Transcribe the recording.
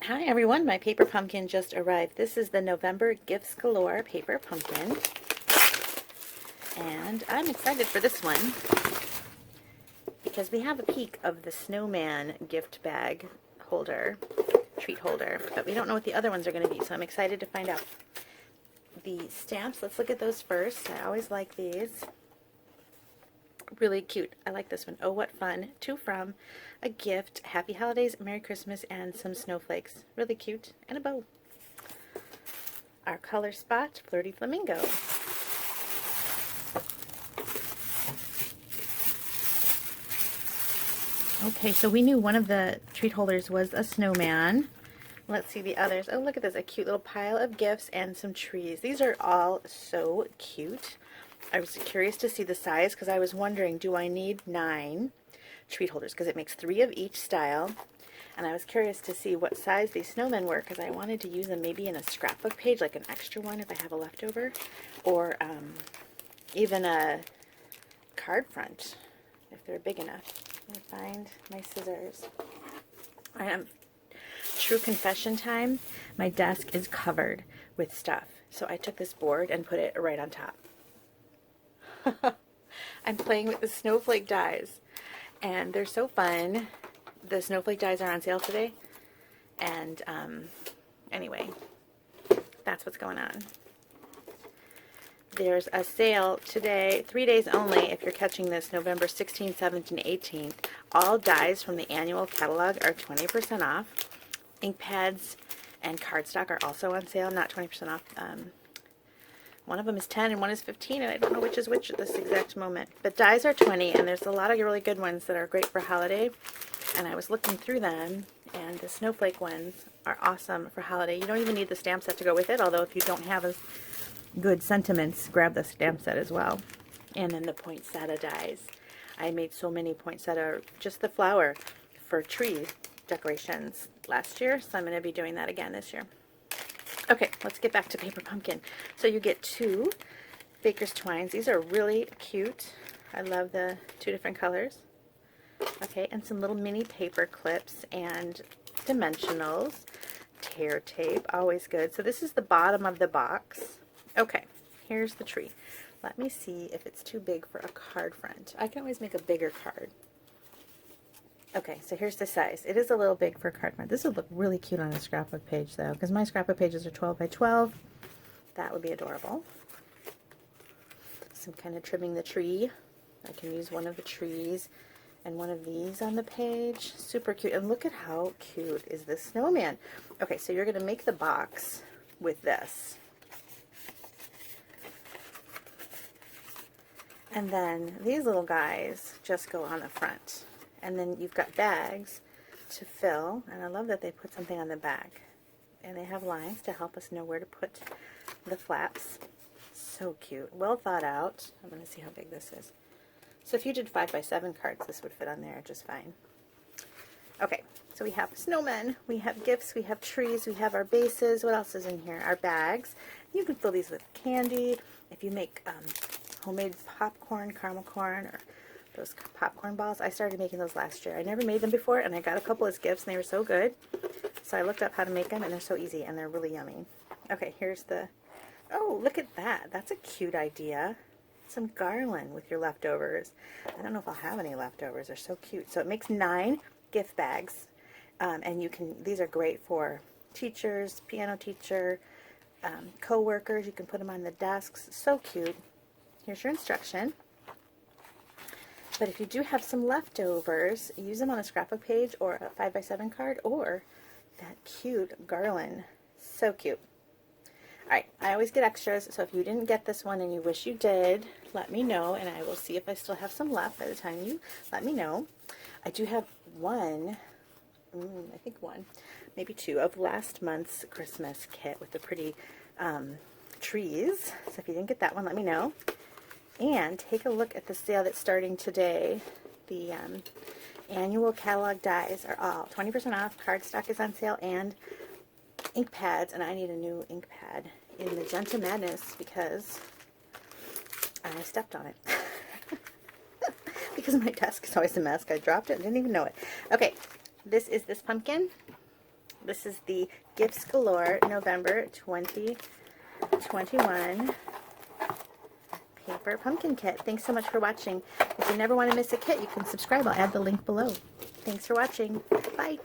Hi everyone, my paper pumpkin just arrived. This is the November Gifts Galore paper pumpkin, and I'm excited for this one because we have a peek of the snowman gift bag holder, treat holder, but we don't know what the other ones are going to be, so I'm excited to find out. The stamps, let's look at those first. I always like these. Really cute. I like this one. Oh, what fun. To, from, a gift, happy holidays, Merry Christmas, and some snowflakes. Really cute. And a bow. Our color spot, Flirty Flamingo. Okay, so we knew one of the treat holders was a snowman. Let's see the others. Oh, look at this. A cute little pile of gifts and some trees. These are all so cute. I was curious to see the size because I was wondering, do I need 9 treat holders? Because it makes 3 of each style. And I was curious to see what size these snowmen were because I wanted to use them maybe in a scrapbook page, like an extra one if I have a leftover. Or even a card front if they're big enough. Let me find my scissors. True confession time, my desk is covered with stuff. So I took this board and put it right on top. I'm playing with the snowflake dies, and they're so fun. The snowflake dies are on sale today, and anyway, that's what's going on. There's a sale today, 3 days only, if you're catching this, November 16th, 17th, and 18th. All dies from the annual catalog are 20% off. Ink pads and cardstock are also on sale, not 20% off. One of them is 10 and one is 15, and I don't know which is which at this exact moment. But dies are 20, and there's a lot of really good ones that are great for holiday. And I was looking through them, and the snowflake ones are awesome for holiday. You don't even need the stamp set to go with it, although if you don't have as good sentiments, grab the stamp set as well. And then the poinsettia dies. I made so many poinsettia, just the flower, for tree decorations last year, so I'm going to be doing that again this year. Okay, let's get back to paper pumpkin. So you get 2 baker's twines. These are really cute. I love the 2 different colors. Okay, and some little mini paper clips and dimensionals. Tear tape, always good. So this is the bottom of the box. Okay, here's the tree. Let me see if it's too big for a card front. I can always make a bigger card. Okay, so here's the size. It is a little big for a card front. This would look really cute on a scrapbook page, though, because my scrapbook pages are 12 by 12. That would be adorable. Some kind of trimming the tree. I can use one of the trees and one of these on the page. Super cute. And look at how cute is this snowman. Okay, so you're going to make the box with this. And then these little guys just go on the front. And then you've got bags to fill, and I love that they put something on the back. And they have lines to help us know where to put the flaps. So cute. Well thought out. I'm going to see how big this is. So if you did 5 by 7 cards, this would fit on there just fine. Okay, so we have snowmen, we have gifts, we have trees, we have our bases. What else is in here? Our bags. You can fill these with candy. If you make homemade popcorn, caramel corn, or those popcorn balls. I started making those last year. I never made them before, and I got a couple as gifts, and they were so good. So I looked up how to make them, and they're so easy, and they're really yummy. Okay, here's the... Oh, look at that. That's a cute idea. Some garland with your leftovers. I don't know if I'll have any leftovers. They're so cute. So it makes 9 gift bags, and you can... These are great for teachers, piano teacher, co-workers. You can put them on the desks. So cute. Here's your instruction. But if you do have some leftovers, use them on a scrapbook page or a 5 by 7 card or that cute garland. So cute. Alright, I always get extras, so if you didn't get this one and you wish you did, let me know, and I will see if I still have some left by the time you let me know. I do have one, I think one, maybe 2 of last month's Christmas kit with the pretty trees. So if you didn't get that one, let me know. And take a look at the sale that's starting today. The annual catalog dies are all 20% off. Cardstock is on sale, and ink pads. And I need a new ink pad in Magenta Madness because I stepped on it. Because my desk is always a mess. I dropped it and didn't even know it. Okay, this is this pumpkin. This is the Gifts Galore November 2021 paper pumpkin kit. Thanks so much for watching. If you never want to miss a kit, you can subscribe. I'll add the link below. Thanks for watching. Bye.